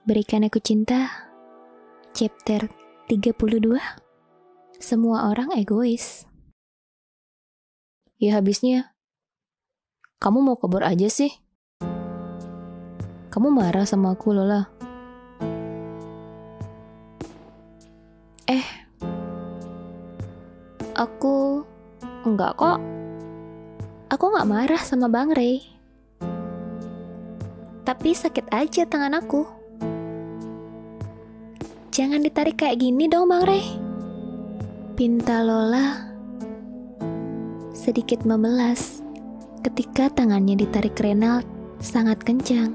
Berikan Aku Cinta, chapter 32. Semua orang egois. Ya habisnya, kamu mau kabur aja sih? Kamu marah sama aku, Lola? Aku enggak kok. Aku gak marah sama Bang Ray. Tapi sakit aja tangan aku. Jangan ditarik kayak gini dong Bang Ray, pinta Lola sedikit memelas ketika tangannya ditarik Renald sangat kencang.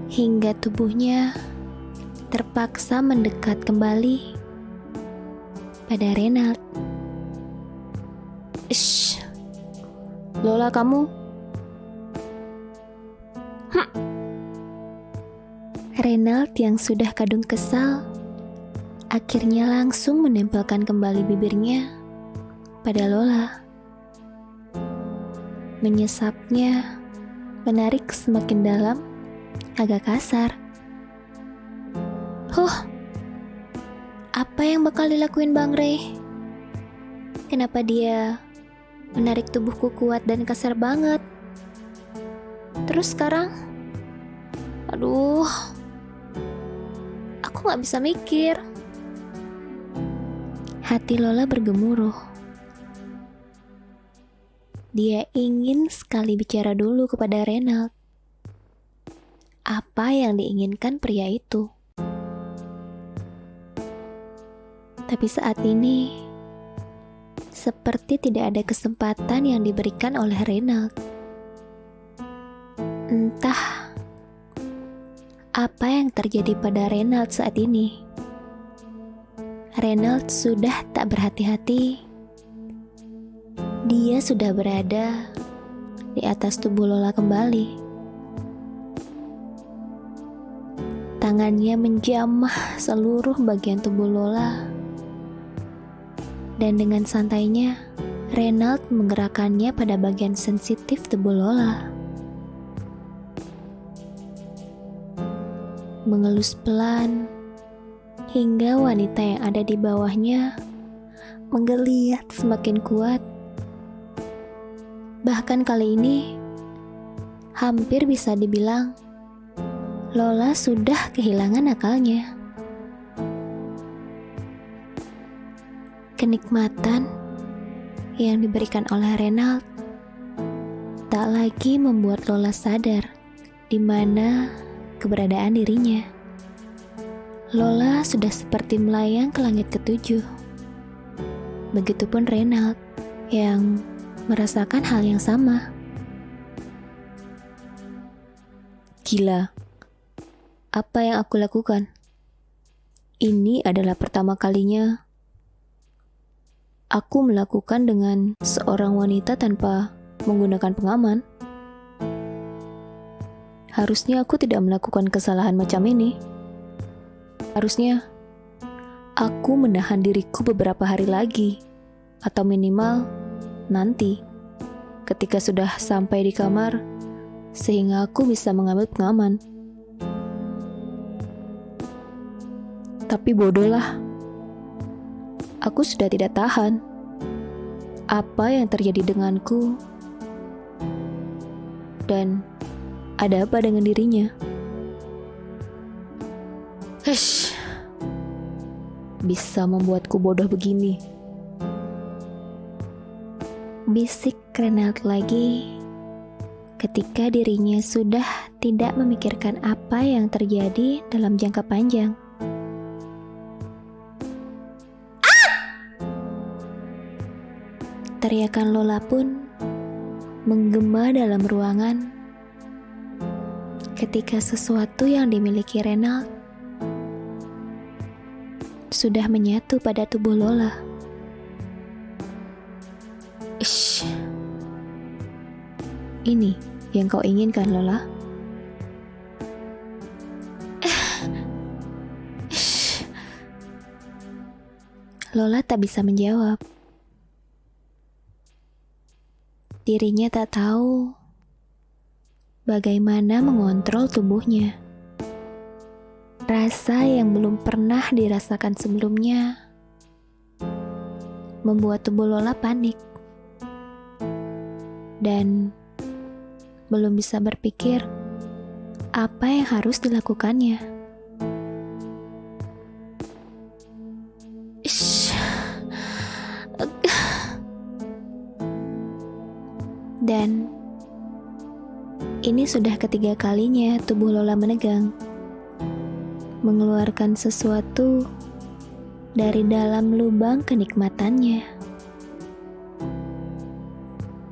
Hingga tubuhnya terpaksa mendekat kembali pada Renald. Shh, Lola kamu. Renald yang sudah kadung kesal akhirnya langsung menempelkan kembali bibirnya pada Lola. Menyesapnya, menarik semakin dalam, agak kasar. Apa yang bakal dilakuin Bang Ray? Kenapa dia menarik tubuhku kuat dan kasar banget? Terus sekarang, aduh, aku gak bisa mikir. Hati Lola bergemuruh. Dia ingin sekali bicara dulu kepada Renald. Apa yang diinginkan pria itu? Tapi saat ini, seperti tidak ada kesempatan yang diberikan oleh Renald. Entah apa yang terjadi pada Renald saat ini. Renald sudah tak berhati-hati. Dia sudah berada di atas tubuh Lola kembali. Tangannya menjamah seluruh bagian tubuh Lola. Dan dengan santainya, Renald menggerakkannya pada bagian sensitif tubuh Lola. Mengelus pelan, hingga wanita yang ada di bawahnya menggeliat semakin kuat. Bahkan kali ini, hampir bisa dibilang, Lola sudah kehilangan akalnya. Kenikmatan yang diberikan oleh Renald tak lagi membuat Lola sadar di mana keberadaan dirinya. Lola sudah seperti melayang ke langit ketujuh. Begitupun Renald yang merasakan hal yang sama. Gila, apa yang aku lakukan? Ini adalah pertama kalinya aku melakukan dengan seorang wanita tanpa menggunakan pengaman. Harusnya aku tidak melakukan kesalahan macam ini. Harusnya aku menahan diriku beberapa hari lagi, atau minimal nanti ketika sudah sampai di kamar, sehingga aku bisa mengambil pengaman. Tapi bodohlah, aku sudah tidak tahan. Apa yang terjadi denganku? Dan ada apa dengan dirinya? Bisa membuatku bodoh begini. Bisik Renald lagi ketika dirinya sudah tidak memikirkan apa yang terjadi dalam jangka panjang. Teriakan Lola pun menggema dalam ruangan ketika sesuatu yang dimiliki Renald sudah menyatu pada tubuh Lola. Ini yang kau inginkan, Lola? Lola tak bisa menjawab. Dirinya tak tahu bagaimana mengontrol tubuhnya. Rasa yang belum pernah dirasakan sebelumnya membuat tubuh Lola panik dan belum bisa berpikir apa yang harus dilakukannya. Ish. Dan ini sudah ketiga kalinya tubuh Lola menegang, mengeluarkan sesuatu dari dalam lubang kenikmatannya,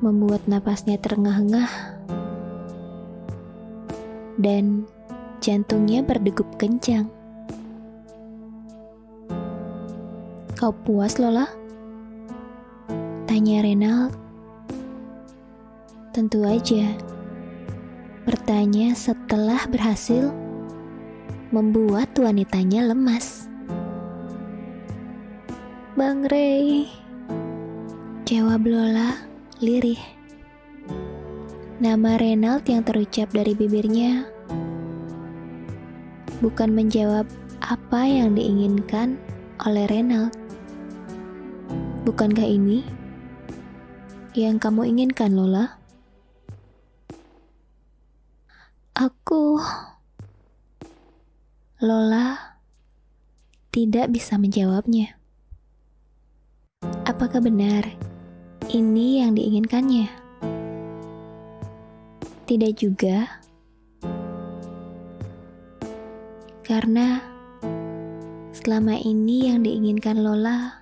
membuat napasnya terengah-engah dan jantungnya berdegup kencang. Kau puas, Lola? Tanya Reynald. Tentu aja. Bertanya setelah berhasil membuat wanitanya lemas. Bang Ray, jawab Lola lirih. Nama Reynald yang terucap dari bibirnya bukan menjawab apa yang diinginkan oleh Reynald. Bukankah ini yang kamu inginkan, Lola? Lola tidak bisa menjawabnya. Apakah benar ini yang diinginkannya? Tidak juga. Karena selama ini yang diinginkan Lola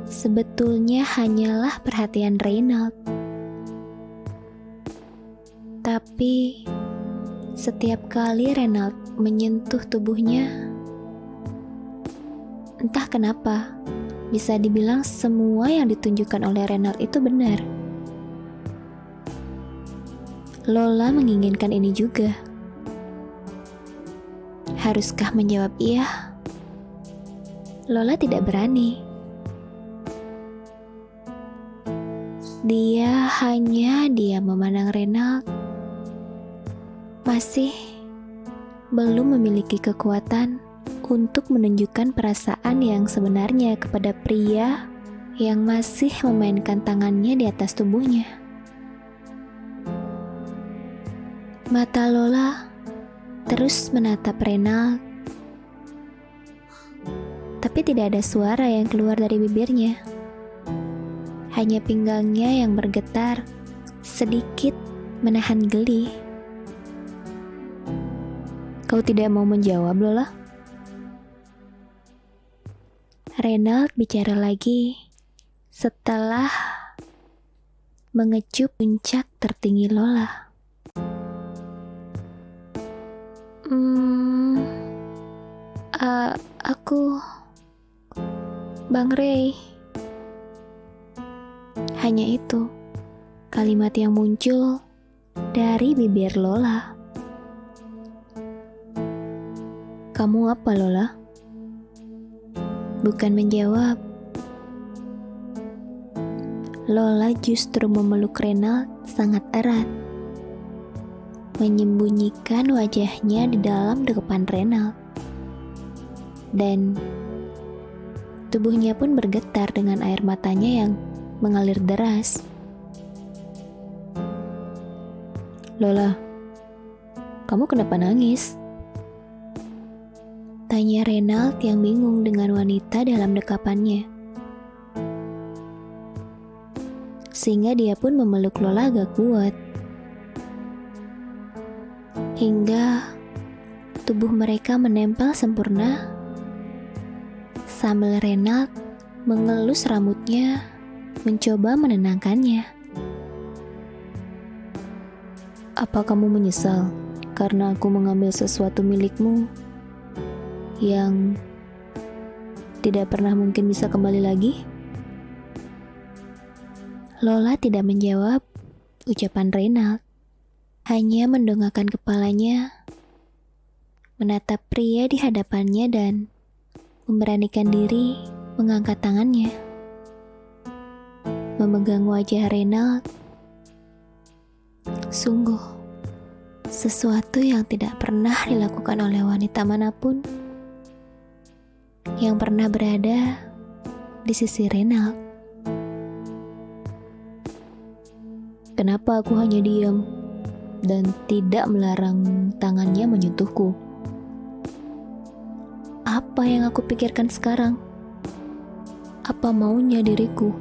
sebetulnya hanyalah perhatian Reynald. Tapi setiap kali Reynald menyentuh tubuhnya, entah kenapa bisa dibilang semua yang ditunjukkan oleh Reynald itu benar. Lola menginginkan ini juga. Haruskah menjawab iya? Lola tidak berani. Dia hanya diam memandang Reynald. Masih belum memiliki kekuatan untuk menunjukkan perasaan yang sebenarnya kepada pria yang masih memainkan tangannya di atas tubuhnya. Mata Lola terus menatap Reynald, tapi tidak ada suara yang keluar dari bibirnya. Hanya pinggangnya yang bergetar, sedikit menahan geli. Kau tidak mau menjawab, Lola? Reynald bicara lagi setelah mengecup puncak tertinggi Lola. Aku Bang Ray. Hanya itu kalimat yang muncul dari bibir Lola. Kamu apa, Lola? Bukan menjawab. Lola justru memeluk Reynald sangat erat, menyembunyikan wajahnya di dalam depan Reynald. Dan tubuhnya pun bergetar dengan air matanya yang mengalir deras. Lola, kamu kenapa nangis? Tanya Reynald yang bingung dengan wanita dalam dekapannya. Sehingga dia pun memeluk Lola agak kuat. Hingga tubuh mereka menempel sempurna sambil Reynald mengelus rambutnya mencoba menenangkannya. Apa kamu menyesal karena aku mengambil sesuatu milikmu yang tidak pernah mungkin bisa kembali lagi? Lola tidak menjawab ucapan Reynald, hanya mendongakkan kepalanya, menatap pria di hadapannya dan memberanikan diri mengangkat tangannya, memegang wajah Reynald. Sungguh, sesuatu yang tidak pernah dilakukan oleh wanita manapun yang pernah berada di sisi Renald. Kenapa aku hanya diam dan tidak melarang tangannya menyentuhku? Apa yang aku pikirkan sekarang? Apa maunya diriku?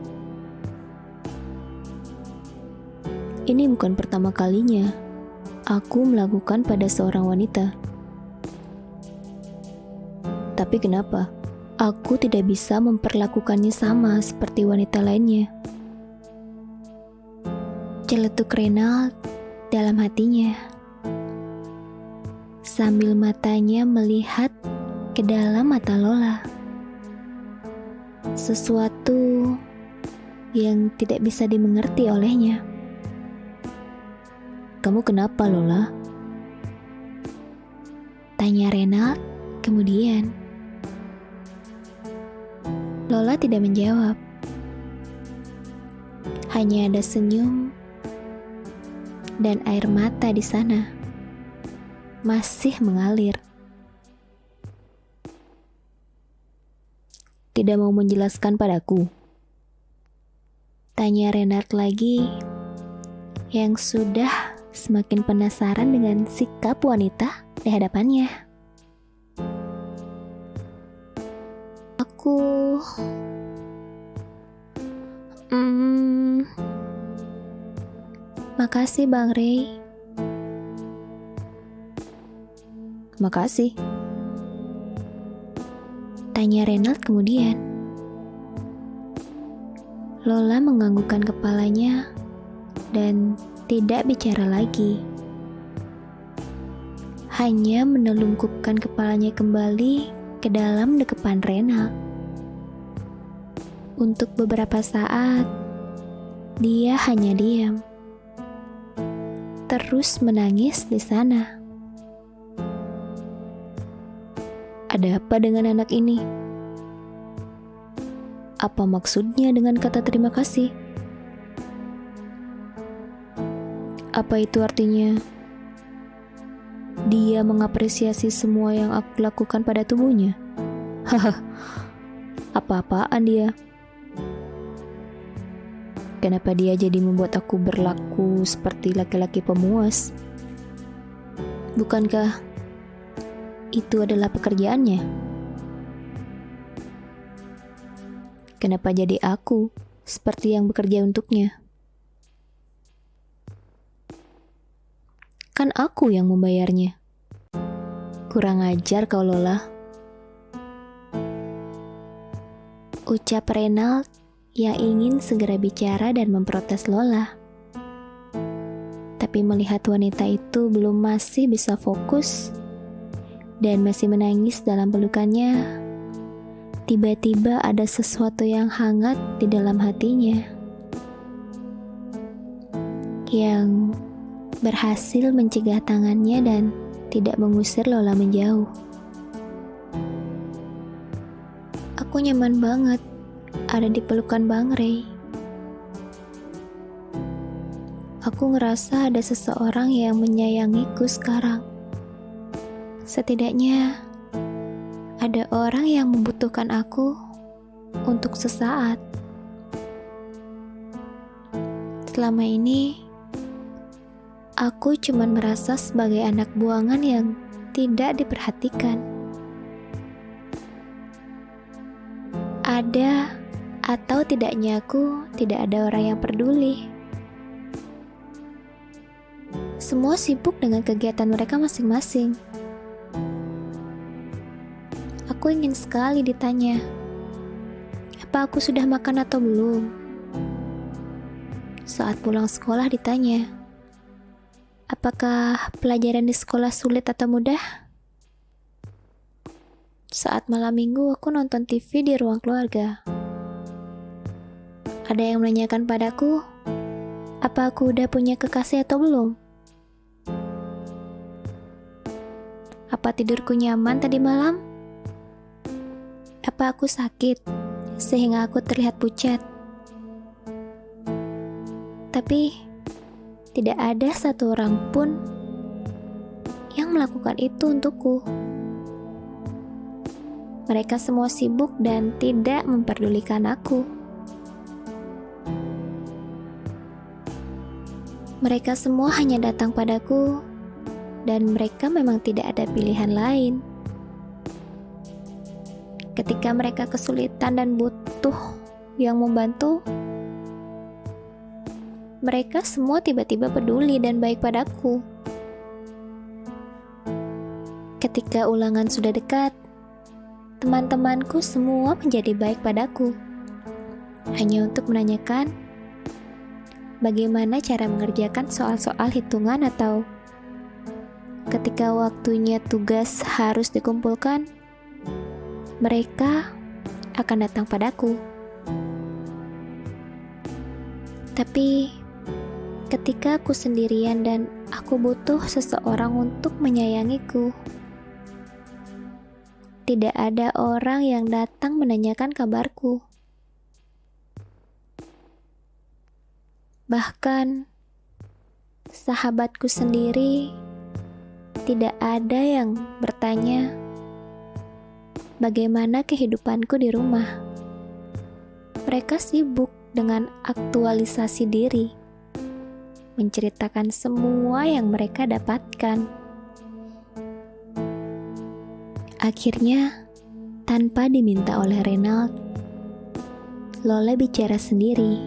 Ini bukan pertama kalinya aku melakukan pada seorang wanita. Tapi kenapa aku tidak bisa memperlakukannya sama seperti wanita lainnya? Celetuk Renald dalam hatinya, sambil matanya melihat ke dalam mata Lola. Sesuatu yang tidak bisa dimengerti olehnya. Kamu kenapa, Lola? Tanya Renald kemudian. Lola tidak menjawab. Hanya ada senyum dan air mata di sana masih mengalir. Tidak mau menjelaskan padaku? Tanya Renald lagi, yang sudah semakin penasaran dengan sikap wanita di hadapannya. Aku... Makasih Bang Ray. Makasih. Tanya Renald kemudian. Lola menganggukkan kepalanya dan tidak bicara lagi. Hanya menelungkupkan kepalanya kembali ke dalam dekepan Renald. Untuk beberapa saat, dia hanya diam. Terus menangis di sana. Ada apa dengan anak ini? Apa maksudnya dengan kata terima kasih? Apa itu artinya? Dia mengapresiasi semua yang aku lakukan pada tubuhnya. Haha, apa-apaan dia? Kenapa dia jadi membuat aku berlaku seperti laki-laki pemuas? Bukankah itu adalah pekerjaannya? Kenapa jadi aku seperti yang bekerja untuknya? Kan aku yang membayarnya. Kurang ajar kau, Lola. Ucap Renald yang ingin segera bicara dan memprotes Lola. Tapi melihat wanita itu masih bisa fokus dan masih menangis dalam pelukannya, tiba-tiba ada sesuatu yang hangat di dalam hatinya yang berhasil mencegah tangannya dan tidak mengusir Lola menjauh. Aku nyaman banget ada di pelukan Bang Ray. Aku ngerasa ada seseorang yang menyayangiku sekarang. Setidaknya ada orang yang membutuhkan aku untuk sesaat. Selama ini aku cuman merasa sebagai anak buangan yang tidak diperhatikan. Ada atau tidaknya aku tidak ada orang yang peduli. Semua sibuk dengan kegiatan mereka masing-masing. Aku ingin sekali ditanya, apa aku sudah makan atau belum? Saat pulang sekolah ditanya, apakah pelajaran di sekolah sulit atau mudah? Saat malam minggu aku nonton TV di ruang keluarga. Ada yang menanyakan padaku, apa aku udah punya kekasih atau belum? Apa tidurku nyaman tadi malam? Apa aku sakit sehingga aku terlihat pucat? Tapi tidak ada satu orang pun melakukan itu untukku. Mereka semua sibuk dan tidak memperdulikan aku. Mereka semua hanya datang padaku, dan mereka memang tidak ada pilihan lain. Ketika mereka kesulitan dan butuh yang membantu, mereka semua tiba-tiba peduli dan baik padaku. Ketika ulangan sudah dekat, teman-temanku semua menjadi baik padaku, hanya untuk menanyakan bagaimana cara mengerjakan soal-soal hitungan, atau ketika waktunya tugas harus dikumpulkan, mereka akan datang padaku. Tapi ketika aku sendirian dan aku butuh seseorang untuk menyayangiku, tidak ada orang yang datang menanyakan kabarku. Bahkan sahabatku sendiri tidak ada yang bertanya bagaimana kehidupanku di rumah. Mereka sibuk dengan aktualisasi diri, menceritakan semua yang mereka dapatkan. Akhirnya, tanpa diminta oleh Reynald, Lola bicara sendiri,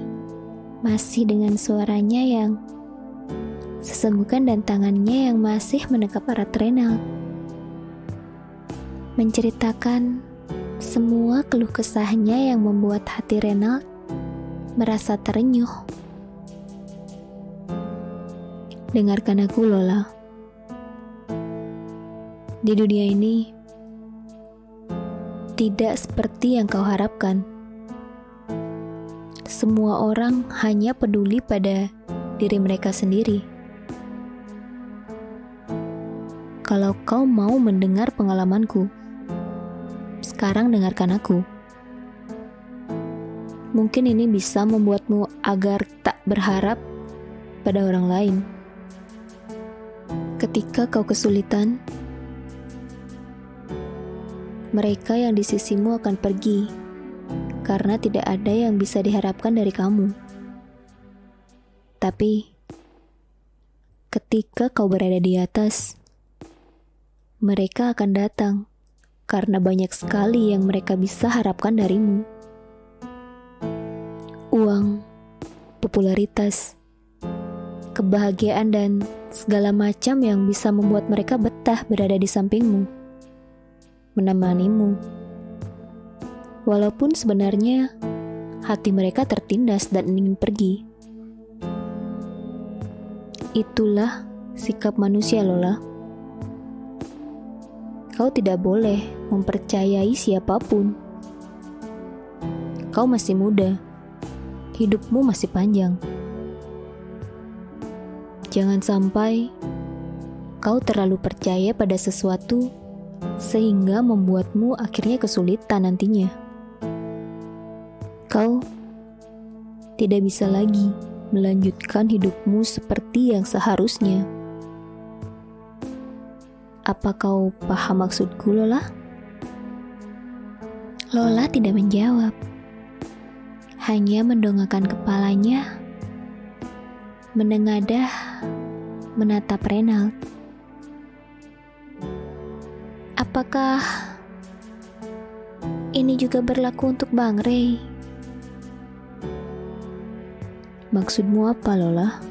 masih dengan suaranya yang sesenggukan dan tangannya yang masih menekap erat Reynald. Menceritakan semua keluh kesahnya yang membuat hati Reynald merasa terenyuh. Dengarkan aku, Lola. Di dunia ini, tidak seperti yang kau harapkan. Semua orang hanya peduli pada diri mereka sendiri. Kalau kau mau mendengar pengalamanku, sekarang dengarkan aku. Mungkin ini bisa membuatmu agar tak berharap pada orang lain. Ketika kau kesulitan, mereka yang di sisimu akan pergi, karena tidak ada yang bisa diharapkan dari kamu. Tapi, ketika kau berada di atas, mereka akan datang, karena banyak sekali yang mereka bisa harapkan darimu. Uang, popularitas, kebahagiaan, dan segala macam yang bisa membuat mereka betah berada di sampingmu, menemanimu. Walaupun sebenarnya hati mereka tertindas dan ingin pergi. Itulah sikap manusia, Lola. Kau tidak boleh mempercayai siapapun. Kau masih muda. Hidupmu masih panjang. Jangan sampai kau terlalu percaya pada sesuatu sehingga membuatmu akhirnya kesulitan nantinya. Kau tidak bisa lagi melanjutkan hidupmu seperti yang seharusnya. Apa kau paham maksudku, Lola? Lola tidak menjawab, hanya mendongakkan kepalanya, menengadah, menatap Reynald. Apakah ini juga berlaku untuk Bang Ray? Maksudmu apa, Lola?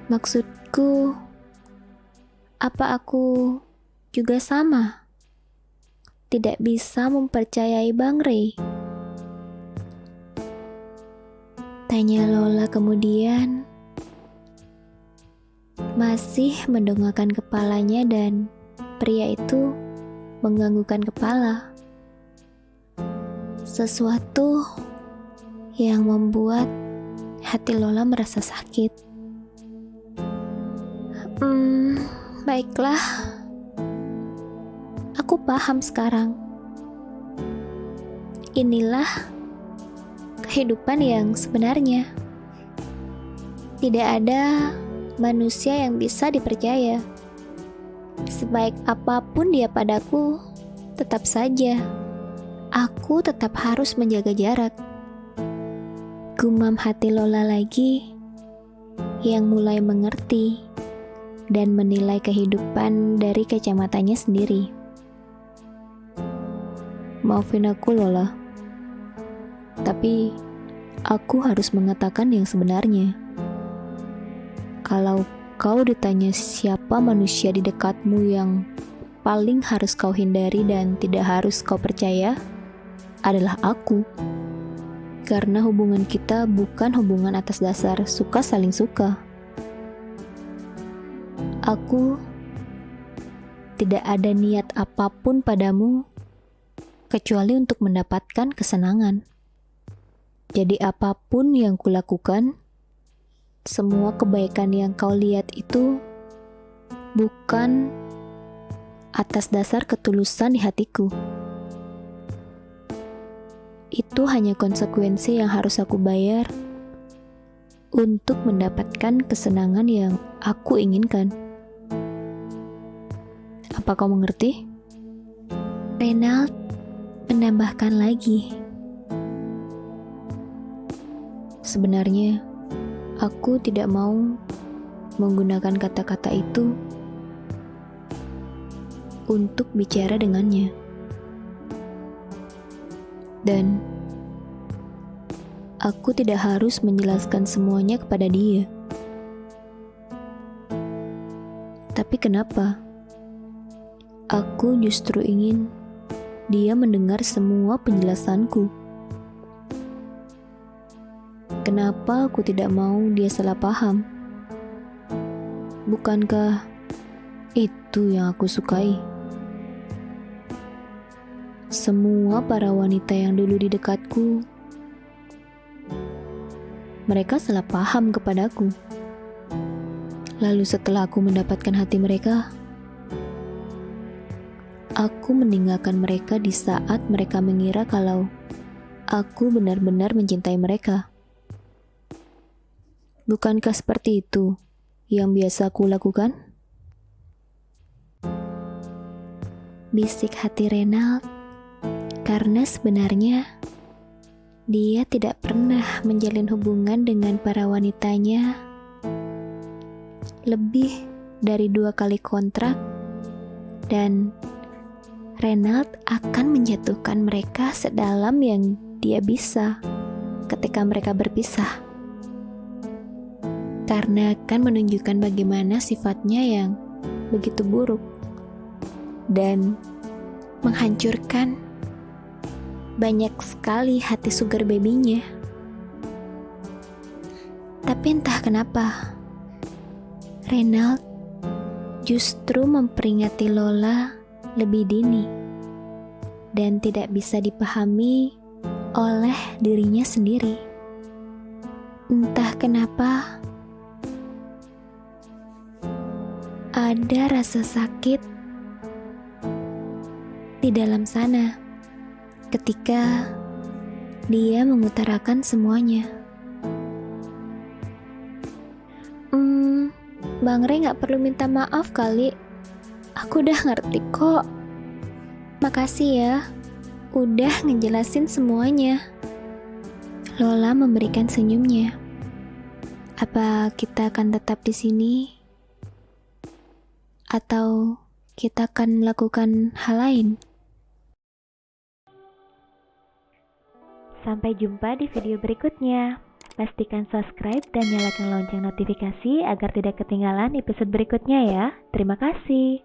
Maksudku, apa aku juga sama? Tidak bisa mempercayai Bang Ray? Tanya Lola kemudian, masih mendongakkan kepalanya, dan pria itu menganggukkan kepala. Sesuatu yang membuat hati Lola merasa sakit. Baiklah. Aku paham sekarang. Inilah kehidupan yang sebenarnya. Tidak ada manusia yang bisa dipercaya. Sebaik apapun dia padaku, tetap saja aku tetap harus menjaga jarak. Gumam hati Lola lagi yang mulai mengerti dan menilai kehidupan dari kacamatanya sendiri. Maafin aku, Lola. Tapi aku harus mengatakan yang sebenarnya. Kalau kau ditanya siapa manusia di dekatmu yang paling harus kau hindari dan tidak harus kau percaya, adalah aku. Karena hubungan kita bukan hubungan atas dasar suka saling suka. Aku tidak ada niat apapun padamu kecuali untuk mendapatkan kesenangan. Jadi apapun yang kulakukan, semua kebaikan yang kau lihat itu bukan atas dasar ketulusan di hatiku. Itu hanya konsekuensi yang harus aku bayar untuk mendapatkan kesenangan yang aku inginkan. Apa kau mengerti? Reynald menambahkan lagi. Sebenarnya, aku tidak mau menggunakan kata-kata itu untuk bicara dengannya. Dan aku tidak harus menjelaskan semuanya kepada dia. Tapi kenapa? Aku justru ingin dia mendengar semua penjelasanku. Kenapa aku tidak mau dia salah paham? Bukankah itu yang aku sukai? Semua para wanita yang dulu di dekatku, mereka salah paham kepadaku. Lalu setelah aku mendapatkan hati mereka, aku meninggalkan mereka di saat mereka mengira kalau aku benar-benar mencintai mereka. Bukankah seperti itu yang biasa aku lakukan? Bisik hati Reynald, karena sebenarnya dia tidak pernah menjalin hubungan dengan para wanitanya lebih dari 2 kali kontrak, dan Reynald akan menjatuhkan mereka sedalam yang dia bisa ketika mereka berpisah. Karena akan menunjukkan bagaimana sifatnya yang begitu buruk dan menghancurkan banyak sekali hati sugar baby-nya. Tapi entah kenapa, Reynald justru memperingati Lola lebih dini dan tidak bisa dipahami oleh dirinya sendiri. Entah kenapa, ada rasa sakit di dalam sana ketika dia mengutarakan semuanya. Bang Rey gak perlu minta maaf kali. Aku udah ngerti kok. Makasih ya, udah ngejelasin semuanya. Lola memberikan senyumnya. Apa kita akan tetap di sini? Atau kita akan melakukan hal lain? Sampai jumpa di video berikutnya. Pastikan subscribe dan nyalakan lonceng notifikasi agar tidak ketinggalan episode berikutnya ya. Terima kasih.